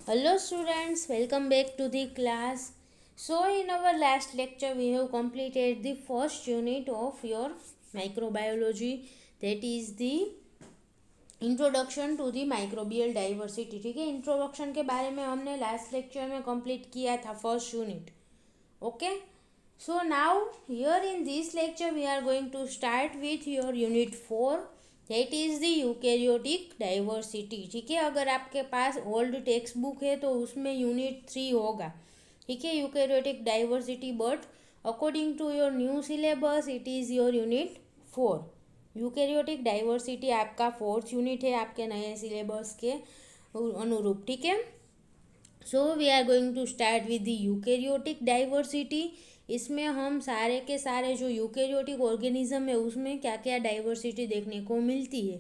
Hello students, welcome back to the class. So in our last lecture we have completed the first unit of your microbiology, that is the introduction to the microbial diversity. ठीक है, introduction के बारे में हमने last lecture में complete किया था first unit. Okay, so now here in this lecture we are going to start with your unit 4, that is the eukaryotic diversity. ठीक है, अगर आपके पास ओल्ड टेक्स्ट बुक है तो उसमें यूनिट 3 होगा. ठीक है, eukaryotic diversity, but according to your new syllabus it is your unit 4. Eukaryotic diversity आपका 4th यूनिट है आपके नए सिलेबस के अनुरूप. ठीक है, so we are going to start with the eukaryotic diversity. इसमें हम सारे के सारे जो यूकेरियोटिक ऑर्गेनिज्म है उसमें क्या क्या डाइवर्सिटी देखने को मिलती है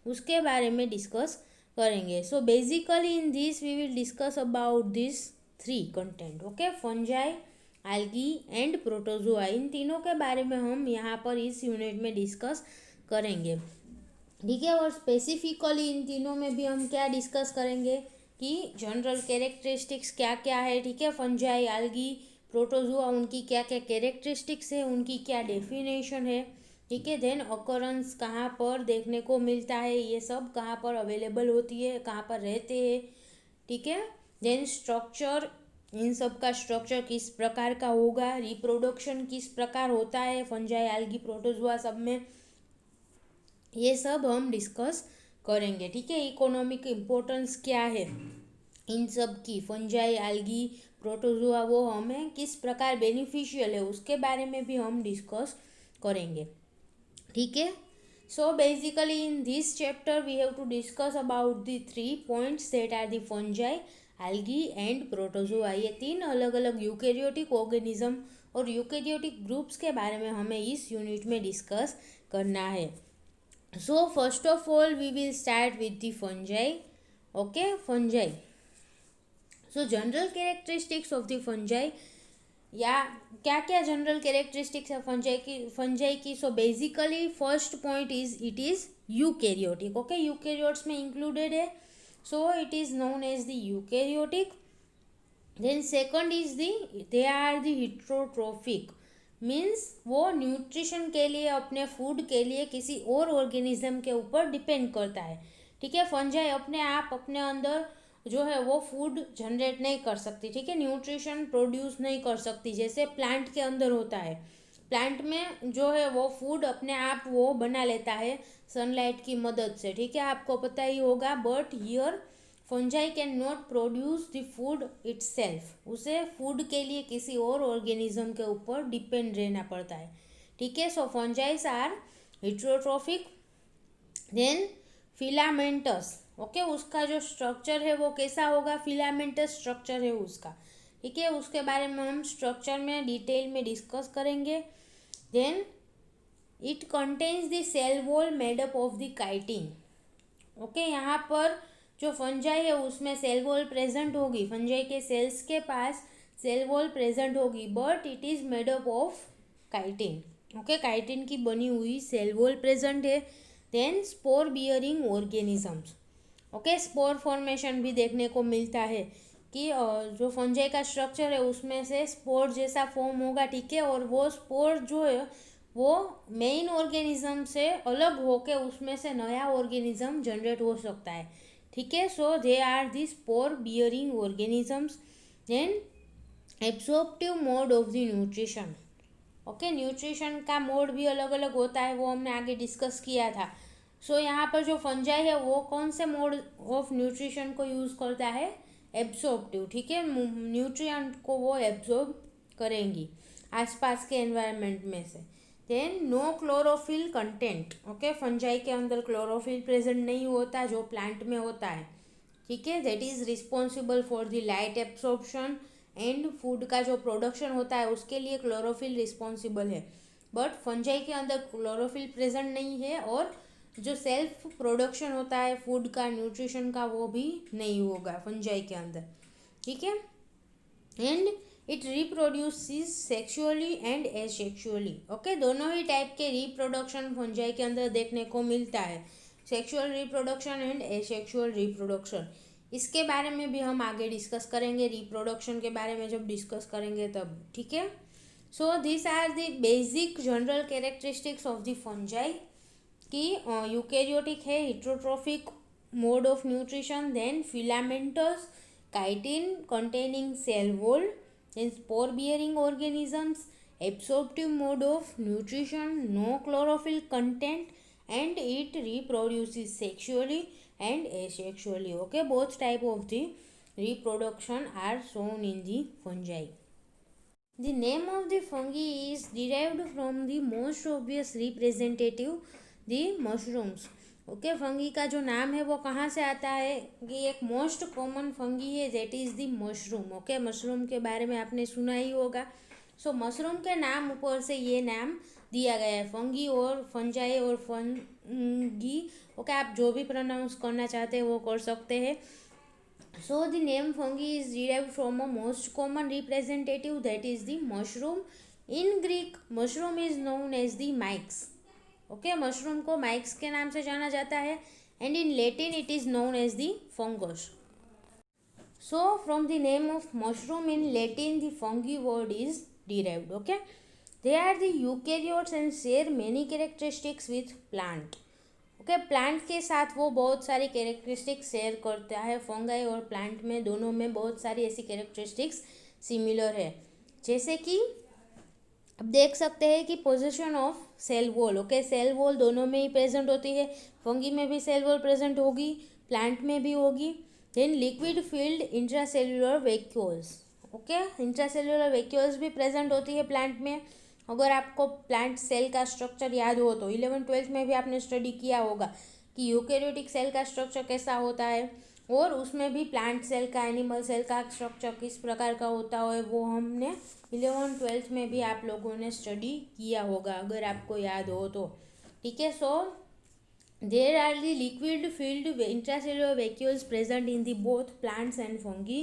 उसके बारे में डिस्कस करेंगे. So basically in this we will discuss about this 3 content. Okay, fungi, algae and protozoa, इन तीनों के बारे में हम यहाँ पर इस यूनिट में डिस्कस करेंगे. ठीक है, और स्पेसिफिकली इन तीनों में भी हम क्या डिस्कस करेंगे कि जनरल कैरेक्टरिस्टिक्स क्या क्या है. ठीक है, फंजाई, एल्गी, प्रोटोजोआ, उनकी क्या क्या कैरेक्टरिस्टिक्स है, उनकी क्या डेफिनेशन है. ठीक है, देन अकरेंस कहाँ पर देखने को मिलता है, ये सब कहाँ पर अवेलेबल होती है, कहाँ पर रहते हैं. ठीक है, देन स्ट्रक्चर, इन सब का स्ट्रक्चर किस प्रकार का होगा, रिप्रोडक्शन किस प्रकार होता है फंजाई, एल्गी, प्रोटोजोआ सब में, ये सब हम डिस्कस करेंगे. ठीक है, इकोनॉमिक इम्पोर्टेंस क्या है इन सब की, फंजाई, एल्गी, प्रोटोजोआ, वो हमें किस प्रकार बेनिफिशियल है उसके बारे में भी हम डिस्कस करेंगे. ठीक है, so basically in this chapter we have to discuss about the 3 points that are the fungi, algae and protozoa. ये 3 अलग अलग यूकेरियोटिक ऑर्गेनिज्म और यूकेरियोटिक ग्रुप्स के बारे में हमें इस यूनिट में डिस्कस करना है. So first of all we will start with the fungi. Okay, fungi. So general characteristics of the fungi, या क्या क्या जनरल कैरेक्टरिस्टिक्स है फंजाई की. So basically first point is it is eukaryotic. Okay, eukaryotes में included है, so it is known as the eukaryotic. Then second is they are the heterotrophic, means वो nutrition के लिए, अपने फूड के लिए किसी और ऑर्गेनिज्म के ऊपर डिपेंड करता है. ठीक है, फंजाई अपने आप अपने अंदर जो है वो फूड जनरेट नहीं कर सकती. ठीक है, न्यूट्रिशन प्रोड्यूस नहीं कर सकती जैसे प्लांट के अंदर होता है. प्लांट में जो है वो फूड अपने आप वो बना लेता है सनलाइट की मदद से. ठीक है, आपको पता ही होगा, but here fungi can not produce the food itself, उसे फूड के लिए किसी और ऑर्गेनिज्म के ऊपर डिपेंड रहना पड़ता है. ठीक है, so fungi are heterotrophic. Then filamentous. Okay, उसका जो स्ट्रक्चर है वो कैसा होगा, फिलामेंटस स्ट्रक्चर है उसका. ठीक है, उसके बारे में हम स्ट्रक्चर में डिटेल में डिस्कस करेंगे. Then it contains the cell wall made up of the chitin. Okay, यहाँ पर जो फंजाई है उसमें सेल वॉल प्रेजेंट होगी, फंजाई के सेल्स के पास सेल वॉल प्रेजेंट होगी, but it is made up of chitin. Okay, chitin की बनी हुई सेल वॉल प्रेजेंट है. Then spore bearing organisms. Okay, spore formation भी देखने को मिलता है कि जो फंजाई का स्ट्रक्चर है उसमें से स्पोर जैसा फॉर्म होगा. ठीक है, और वो स्पोर जो है वो मेन ऑर्गेनिज्म से अलग होके उसमें से नया ऑर्गेनिज्म जनरेट हो सकता है. ठीक है, so they are the spore bearing organisms. Then absorptive mode of the nutrition. Okay, nutrition का मोड भी अलग अलग होता है, वो हमने आगे डिस्कस किया था. सो यहाँ पर जो फंजाई है वो कौन से मोड ऑफ न्यूट्रिशन को यूज़ करता है, एब्सॉर्प्टिव. ठीक है, न्यूट्रिएंट को वो एब्जॉर्ब करेंगी आसपास के एनवायरनमेंट में से. Then no chlorophyll content. Okay, fungi के अंदर क्लोरोफिल प्रेजेंट नहीं होता जो प्लांट में होता है. ठीक है, that is responsible for the light absorption and food का जो प्रोडक्शन होता है उसके लिए क्लोरोफिल रिस्पॉन्सिबल है, बट फंजाई के अंदर क्लोरोफिल प्रेजेंट नहीं है, और जो सेल्फ प्रोडक्शन होता है फूड का, न्यूट्रिशन का, वो भी नहीं होगा फंजाई के अंदर. ठीक है, and it reproduces sexually and asexually. Okay, दोनों ही टाइप के रिप्रोडक्शन फंजाई के अंदर देखने को मिलता है, sexual reproduction and asexual reproduction. इसके बारे में भी हम आगे डिस्कस करेंगे, रिप्रोडक्शन के बारे में जब डिस्कस करेंगे तब, ठीक है। So this are the basic general characteristics of the fungi कि यूकेरियोटिक है, heterotrophic mode of nutrition, then filamentous, chitin containing cell wall, then spore bearing organisms, absorptive mode of nutrition, no chlorophyll content, and it reproduces sexually and asexually. Okay, both type of the reproduction are shown in the fungi. The name of the fungi is derived from the most obvious representative, the mushrooms. Okay, fungi का जो नाम है वो कहाँ से आता है कि एक मोस्ट कॉमन फंगी है, that is the mushroom. Okay, mushroom के बारे में आपने सुना ही होगा। सो मशरूम के नाम ऊपर से ये नाम दिया गया है, फंगी और फंजाई और फंगी। ओके, आप जो भी प्रोनाउंस करना चाहते हैं वो कर सकते हैं। So the name fungi is derived from a most common representative, that is the mushroom. In Greek, mushroom is known as the myx. Okay, mushroom को myx के नाम से जाना जाता है, and in Latin it is known as the fungus. So from the name of mushroom in Latin, the fungi word is derived. Okay, they are the eukaryotes and share many characteristics with plant. Okay, plant के साथ वो बहुत सारी characteristics share करता है। Fungi और plant में दोनों में बहुत सारी ऐसी कैरेक्टरिस्टिक्स सिमिलर है, जैसे कि अब देख सकते हैं कि position of cell wall. Okay, cell wall दोनों में ही प्रेजेंट होती है, फंगी में भी सेल वॉल प्रेजेंट होगी, प्लांट में भी होगी। Then liquid filled intracellular vacuoles. Okay, intracellular vacuoles भी प्रेजेंट होती है प्लांट में। अगर आपको प्लांट सेल का स्ट्रक्चर याद हो तो 11th-12th में भी आपने स्टडी किया होगा कि यूकेरियोटिक सेल का स्ट्रक्चर कैसा होता है, और उसमें भी प्लांट सेल का, एनिमल सेल का स्ट्रक्चर किस प्रकार का होता है, वो हमने 11th-12th में भी आप लोगों ने स्टडी किया होगा अगर आपको याद हो तो, ठीक है। So there are the liquid filled intracellular vacuoles present in the both plants and fungi.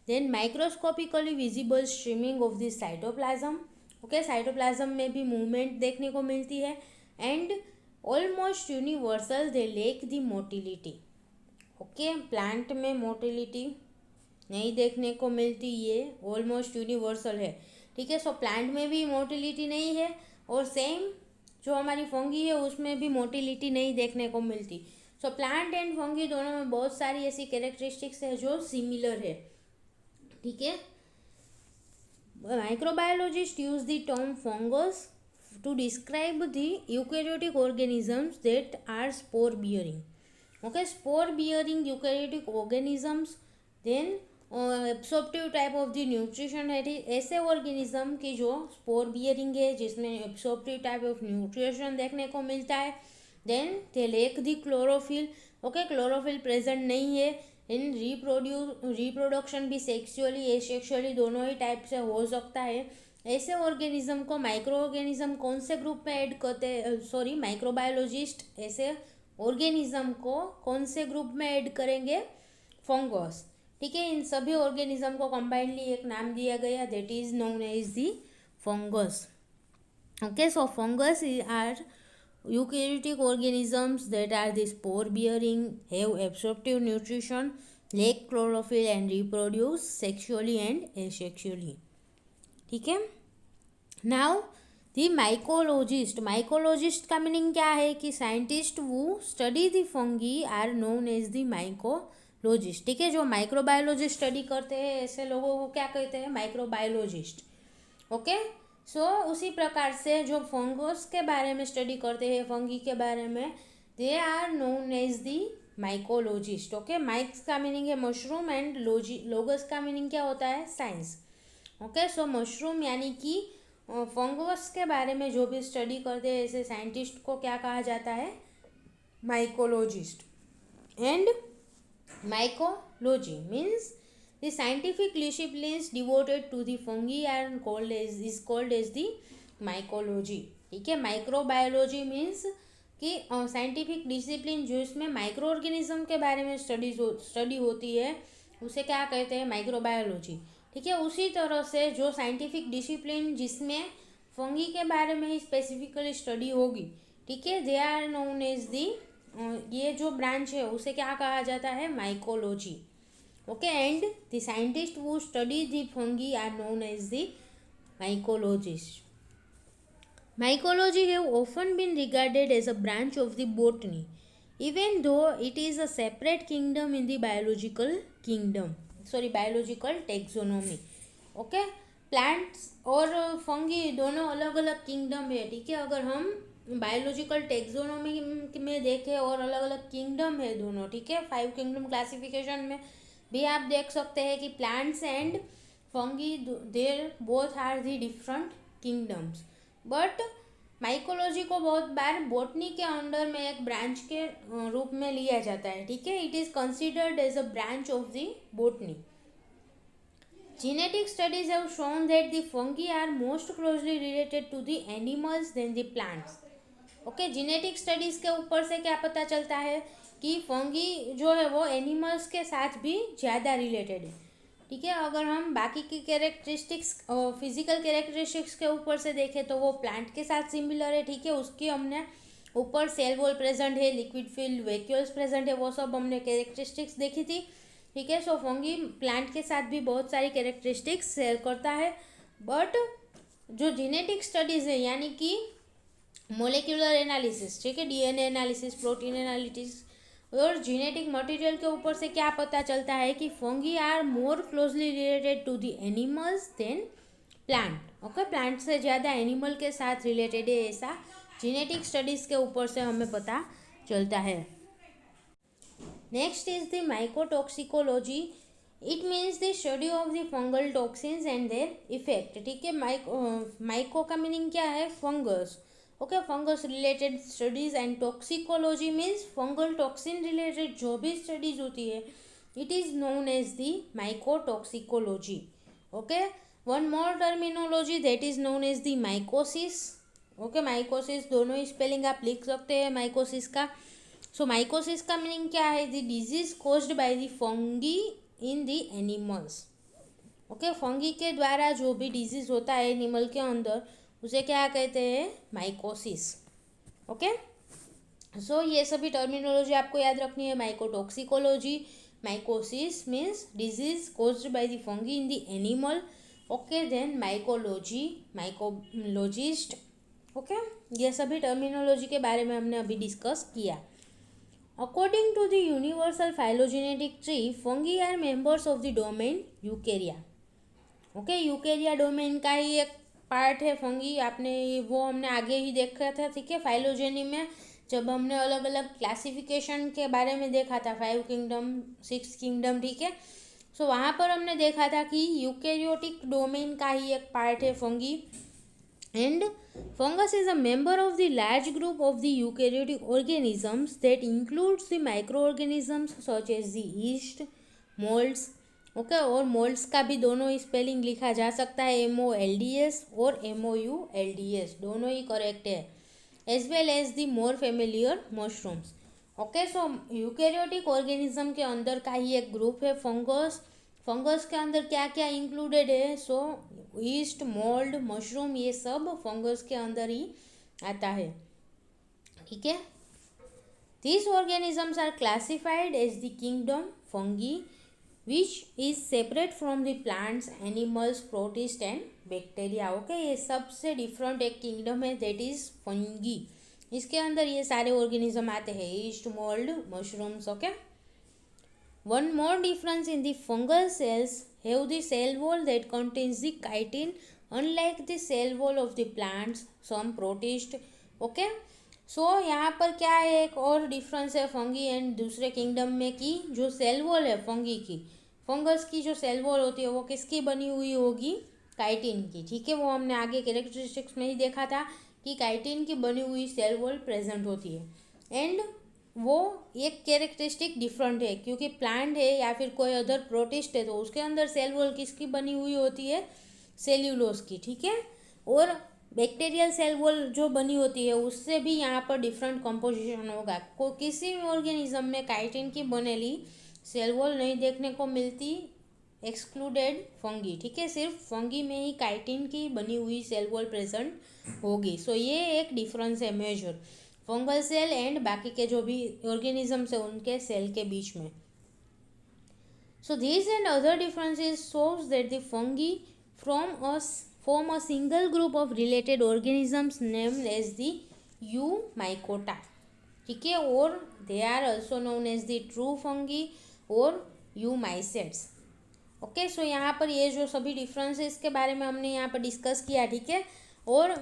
Then microscopically visible streaming of the cytoplasm. Okay, cytoplasm में भी मूवमेंट देखने को मिलती है, and almost universal they lack the motility. Okay, plant में motility नहीं देखने को मिलती, ये ऑलमोस्ट यूनिवर्सल है, ठीक है। सो प्लांट में भी मोटिलिटी नहीं है, और सेम जो हमारी फंगी है उसमें भी मोटिलिटी नहीं देखने को मिलती। सो प्लांट एंड फंगी दोनों में बहुत सारी ऐसी कैरेक्टरिस्टिक्स है जो सिमिलर है, ठीक है। Microbiologists use the term fungus to describe the eukaryotic organisms that are spore bearing. Okay, spore bearing eukaryotic organisms, then absorptive type of the nutrition है, ऐसे ऑर्गेनिज्म की जो स्पोर बियरिंग है, जिसमें एब्सॉर्प्टिव टाइप ऑफ न्यूट्रिशन देखने को मिलता है। Then they lack the chlorophyll. Okay, chlorophyll present नहीं है। इन रिप्रोडक्शन भी सेक्सुअली एसेक्सुअली दोनों ही टाइप से हो सकता है। ऐसे ऑर्गेनिज्म को माइक्रो ऑर्गेनिज्म कौन से ग्रुप में ऐड करते हैं, सॉरी माइक्रोबायोलॉजिस्ट ऐसे ऑर्गेनिज्म को कौन से ग्रुप में ऐड करेंगे, फंगस, ठीक है। इन सभी ऑर्गेनिज्म को कंबाइनली एक नाम दिया गया, that is known as the fungus. Okay, so fungus are eukaryotic organisms that are the spore bearing, have absorptive nutrition, lack chlorophyll and reproduce sexually and asexually, ठीक है। Now the mycologist. माइकोलॉजिस्ट का meaning क्या है कि scientist वो study the fungi are known as the mycologist, ठीक है। जो माइक्रोबायोलॉजिस्ट स्टडी करते हैं ऐसे लोगों को क्या कहते हैं, माइक्रोबायोलॉजिस्ट। ओके, सो उसी प्रकार से जो फंगस के बारे में स्टडी करते हैं, फंगी के बारे में, they are known as the mycologist. Okay, mykes का मीनिंग है मशरूम, एंड लोगस का मीनिंग क्या होता है, साइंस। ओके, सो मशरूम यानी कि फंगस के बारे में जो भी स्टडी करते हैं ऐसे साइंटिस्ट को क्या कहा जाता है, mycologist. And mycology means the scientific disciplines devoted to the fungi are called as the mycology, ठीक है। माइक्रोबायोलॉजी मीन्स कि साइंटिफिक डिसिप्लिन जो इसमें माइक्रो ऑर्गेनिज्म के बारे में स्टडी होती है उसे क्या कहते हैं, माइक्रोबायोलॉजी, ठीक है। उसी तरह से जो साइंटिफिक डिसिप्लिन जिसमें फंगी के बारे में ही स्पेसिफिकली स्टडी होगी, ठीक है, they are known as the, ये जो ब्रांच है उसे क्या कहा जाता है, mycology. Okay, and the scientists who study the fungi are known as the mycologists. Mycology have often been regarded as a branch of the botany, even though it is a separate kingdom in the biological taxonomy. Okay, plants और fungi दोनों अलग अलग kingdom है, ठीक है। अगर हम biological taxonomy में देखें और अलग अलग किंगडम है दोनों, ठीक है। 5 किंगडम क्लासिफिकेशन में भी आप देख सकते हैं कि plants and fungi there both are the different kingdoms, but mycology को बहुत बार बोटनी के अंडर में एक ब्रांच के रूप में लिया जाता है, ठीक है। It is considered as a branch of the botany. Genetic studies have shown that the fungi are most closely related to the animals than the plants. Okay, genetic studies के ऊपर से क्या पता चलता है कि फंगी जो है वो एनिमल्स के साथ भी ज़्यादा रिलेटेड है, ठीक है। अगर हम बाकी की कैरेक्टरिस्टिक्स फिजिकल कैरेक्टरिस्टिक्स के ऊपर से देखें तो वो प्लांट के साथ सिमिलर है, ठीक है। उसकी हमने ऊपर सेल वॉल प्रेजेंट है, लिक्विड फील्ड वैक्यूल्स प्रेजेंट है, वो सब हमने कैरेक्टरिस्टिक्स देखी थी, ठीक है। सो फंगी प्लांट के साथ भी बहुत सारी कैरेक्टरिस्टिक्स शेयर करता है, बट जो जेनेटिक स्टडीज़ है यानी कि मोलिकुलर एनालिसिस, ठीक है, डीएनए एनालिसिस, प्रोटीन एनालिसिस और जेनेटिक मटेरियल के ऊपर से क्या पता चलता है कि fungi are more closely related to the animals than plant. Okay, plant से ज़्यादा एनिमल के साथ रिलेटेड है, ऐसा जेनेटिक स्टडीज़ के ऊपर से हमें पता चलता है. Next is the mycotoxicology. It means the study of the fungal toxins and their effect, ठीक है। माइको का मीनिंग क्या है? Fungus. Okay, fungus related studies and toxicology means fungal toxin related जो भी स्टडीज़ होती है, it is known as the mycotoxicology. Okay, one more terminology that is known as the mycosis. Okay, mycosis दोनों ही spelling आप लिख सकते हैं माइकोसिस का. सो माइकोसिस का मीनिंग क्या है? The disease caused by the fungi in the animals. Okay, fungi के द्वारा जो भी डिजीज होता है एनिमल के अंदर, उसे क्या कहते हैं? माइकोसिस. ओके, सो ये सभी टर्मिनोलॉजी आपको याद रखनी है. Mycotoxicology, mycosis means disease caused by the fungi in the animal. Okay, then mycology, mycologist. Okay, ये सभी टर्मिनोलॉजी के बारे में हमने अभी डिस्कस किया. According to the universal phylogenetic tree, fungi are members of the domain Eukarya. Okay, Eukarya domain का ही एक पार्ट है फंगी. आपने वो हमने आगे ही देखा था, ठीक है, फाइलोजेनी में जब हमने अलग अलग क्लासिफिकेशन के बारे में देखा था, 5 किंगडम, 6 किंगडम, ठीक है. सो वहाँ पर हमने देखा था कि यूकेरियोटिक डोमेन का ही एक पार्ट है fungi. And fungus is a member of the large group of the eukaryotic organisms that includes the microorganisms such as the yeast, molds. Okay, और मोल्ड्स का भी दोनों ही स्पेलिंग लिखा जा सकता है, MOLDS और MOULDS, दोनों ही करेक्ट है. As well as the more familiar mushrooms. Okay, so eukaryotic organism के अंदर का ही एक ग्रुप है फंगस. फंगस के अंदर क्या क्या इंक्लूडेड है? सो ईस्ट, मोल्ड, मशरूम, ये सब फंगस के अंदर ही आता है, ठीक है. These organisms are classified as the kingdom fungi, which is separate from the plants, animals, protists and bacteria. Okay, ये सबसे डिफरेंट एक किंगडम है, दैट इज फंगी. इसके अंदर ये सारे ऑर्गेनिज्म आते हैं, east, mould, mushrooms. Okay, one more difference in the fungal cells have the cell wall that contains the chitin, unlike the cell wall of the plants, some protists. Okay, so यहाँ पर क्या है, एक और difference है fungi and दूसरे kingdom में कि जो सेल वॉल है फंगी की, फंगस की जो सेल वॉल होती है वो किसकी बनी हुई होगी? काइटिन की, ठीक है. वो हमने आगे कैरेक्टरिस्टिक्स में ही देखा था कि काइटिन की बनी हुई सेल वॉल प्रेजेंट होती है. एंड वो एक कैरेक्टरिस्टिक डिफरेंट है, क्योंकि प्लांट है या फिर कोई अदर प्रोटिस्ट है तो उसके अंदर सेल वॉल किसकी बनी हुई होती है? सेल्यूलोज की, ठीक है. और बैक्टीरियल सेल वॉल जो बनी होती है उससे भी यहाँ पर डिफरेंट कंपोजिशन होगा. को किसी भी ऑर्गेनिज्म में काइटिन की बनेली सेल वॉल नहीं देखने को मिलती, एक्सक्लूडेड फंगी, ठीक है. सिर्फ फंगी में ही काइटिन की बनी हुई सेल वॉल प्रेजेंट होगी. सो ये एक डिफरेंस है मेजर फंगल सेल एंड बाकी के जो भी ऑर्गेनिजम्स है उनके सेल के बीच में. So these and other differences shows that the fungi form a single group of related organisms named as the Eumycota. ठीक है, और they are also known as the true fungi और Eumycetes. ओके, सो यहाँ पर ये जो सभी differences के बारे में हमने यहाँ पर डिस्कस किया, ठीक है। और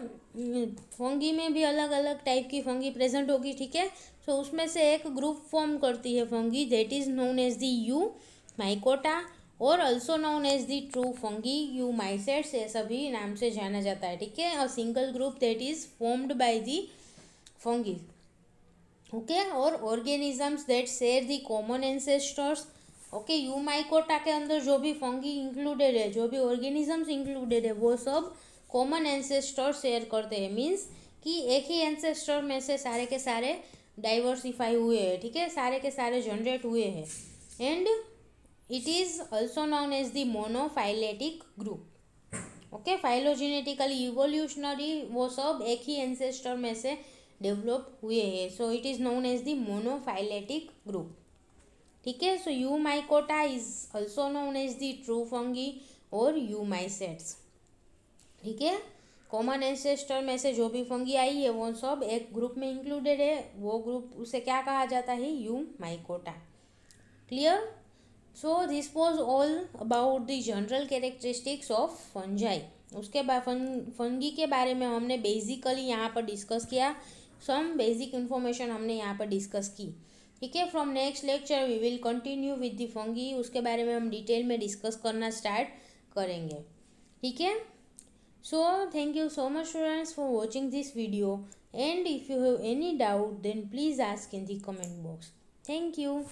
फंगी में भी अलग अलग टाइप की फंगी प्रेजेंट होगी, ठीक है। सो उसमें से एक ग्रुप फॉर्म करती है fungi, that is known as the Eumycota और also known as the true fungi Eumycetes, ये सभी नाम से जाना जाता है, ठीक है। A single group that is formed by the fungi, okay. और organisms that share the common ancestors, okay. Eumycota के अंदर जो भी फंगी इंक्लूडेड है, जो भी ऑर्गेनिजम्स इंक्लूडेड है, वो सब कॉमन एंसेस्टर शेयर करते हैं। मीन्स कि एक ही एंसेस्टर में से सारे के सारे डाइवर्सिफाई हुए हैं, ठीक है, सारे के सारे जनरेट हुए हैं। And it is also known as the monophyletic group, okay. Phylogenetically evolutionary वो सब एक ही एंसेस्टर में से डेवलप हुए हैं, so it is known as the monophyletic group, ठीक है। So Eumycota is also known as the true fungi और Eumycetes, ठीक है। कॉमन एंसेस्टर में से जो भी फंगी आई है वो सब एक ग्रुप में इंक्लूडेड है, वो ग्रुप उसे क्या कहा जाता है, Eumycota। Clear? So this was all about the general characteristics of fungi. उसके बाद फंगी के बारे में हमने बेसिकली यहाँ पर डिस्कस किया, सम बेसिक इन्फॉर्मेशन हमने यहाँ पर डिस्कस की, ठीक है। From next lecture we will continue with the fungi, उसके बारे में हम डिटेल में डिस्कस करना स्टार्ट करेंगे, ठीक है। So thank you so much students for watching this video, and if you have any doubt then please ask in the comment box. Thank you.